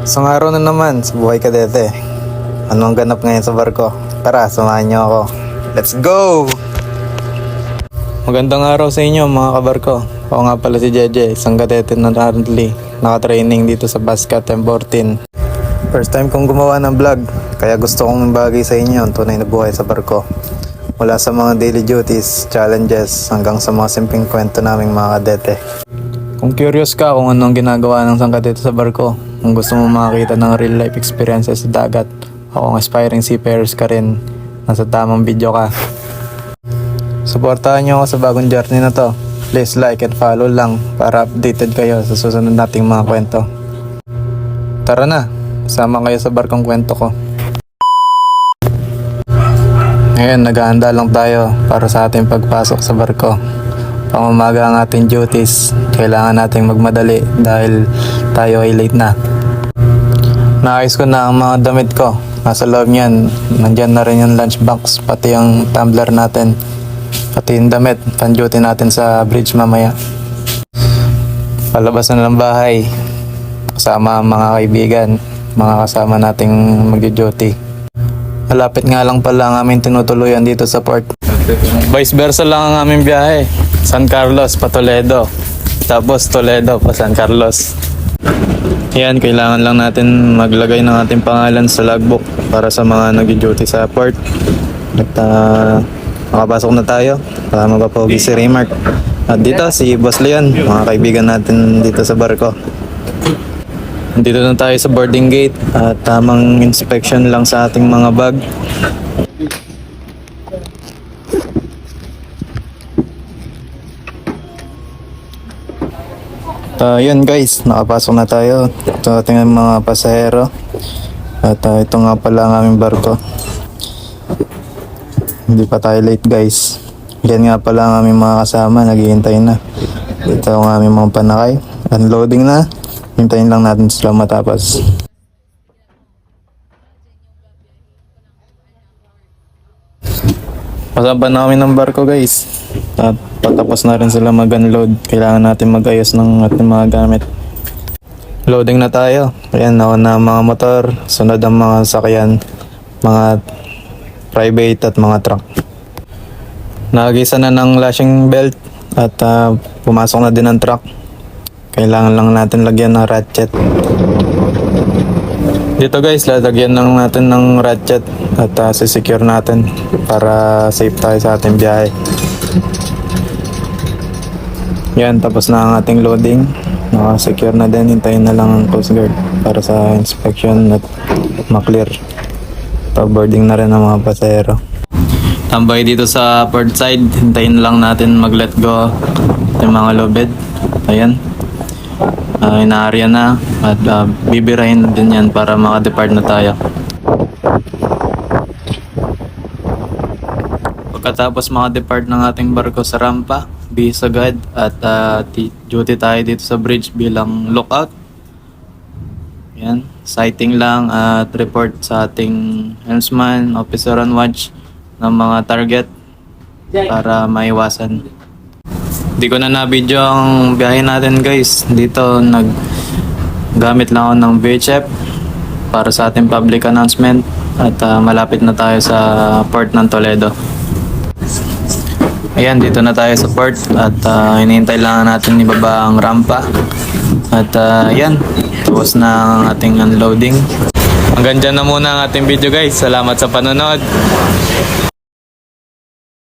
Isang araw na naman sa buhay kadete. Anong ganap ngayon sa barko? Tara, samahan niyo ako. Let's go! Magandang araw sa inyo mga kabarko. Ako nga pala si Jeje, isang kadete na currently naka-training dito sa Bascat M14. First time kong gumawa ng vlog, kaya gusto kong bagay sa inyo ang tunay na buhay sa barko. Mula sa mga daily duties, challenges, hanggang sa mga simpleng kwento naming mga kadete. Kung curious ka kung anong ginagawa ng isang kadete sa barko, kung gusto mo makakita ng real life experiences sa dagat, o kung aspiring seafarers ka rin, nasa tamang video ka. Suportahan nyo ako sa bagong journey na to. Please like and follow lang para updated kayo sa susunod nating mga kwento. Tara na, sama kayo sa barkong kwento ko. Ngayon, naghahanda lang tayo para sa ating pagpasok sa barko. Pangamaga ang ating duties, kailangan nating magmadali dahil tayo ay late na. Naayos ko na ang mga damit ko. Nasa loob niyan, nandyan na rin yung lunchbox, pati yung tumbler natin. Pati yung damit, pan-duty natin sa bridge mamaya. Palabas na ng bahay, kasama ang mga kaibigan, mga kasama nating mag-duty. Malapit nga lang pala ang aming tinutuluyan dito sa port. Vice versa lang ang aming biyahe. San Carlos pa Toledo. Tapos Toledo pa San Carlos. Yan, kailangan lang natin maglagay ng ating pangalan sa logbook para sa mga nag-duty sa port. At makapasok na tayo para mapapogi si Raymark. At dito si Boss Leon, mga kaibigan natin dito sa barko. Dito na tayo sa boarding gate at tamang inspection lang sa ating mga bag. Yun guys, nakapasok na tayo. Ito ating mga pasahero. At ito nga pala ang aming barko. Hindi pa tayo late guys. Yan nga pala ang aming mga kasama, naghihintay na. Ito ang aming mga panakay. Unloading na. Hintayin lang natin sila matapos. Pasaba na kami ng barko guys. At patapos na rin sila mag-unload. Kailangan natin mag-ayos ng ating mga gamit. Loading na tayo. Ayan, nauna ang mga motor. Sunod ang mga sakyan. Mga private at mga truck. Nakagisa na ng lashing belt. At pumasok na din ang truck. Kailangan lang natin lagyan ng ratchet. Dito guys, lalagyan lang natin ng ratchet at sisecure natin para safe tayo sa ating biyahe. Yan, tapos na ang ating loading. Naka-secure na din. Hintayin na lang ang Coast Guard para sa inspection at maklear. Pa-boarding na rin ang mga pasahero. Tambay dito sa port side. Hintayin lang natin mag-let go yung mga lobed. Ayan. Inaarya na at bibirahin din yan para maka-depart na tayo. Pagkatapos maka-depart ng ating barko sa rampa, bihis agad at duty tayo dito sa bridge bilang lookout. Yan, sighting lang at report sa ating helmsman, officer on watch ng mga target para maiwasan. Hindi ko na na-video ang biyahe natin guys. Dito gamit lang ako ng VHF para sa ating public announcement at malapit na tayo sa port ng Toledo. Ayan, dito na tayo sa port at hinihintay lang natin ibaba ang rampa. At yan, tapos na ang ating unloading. Hanggang dyan na muna ang ating video guys. Salamat sa panonood.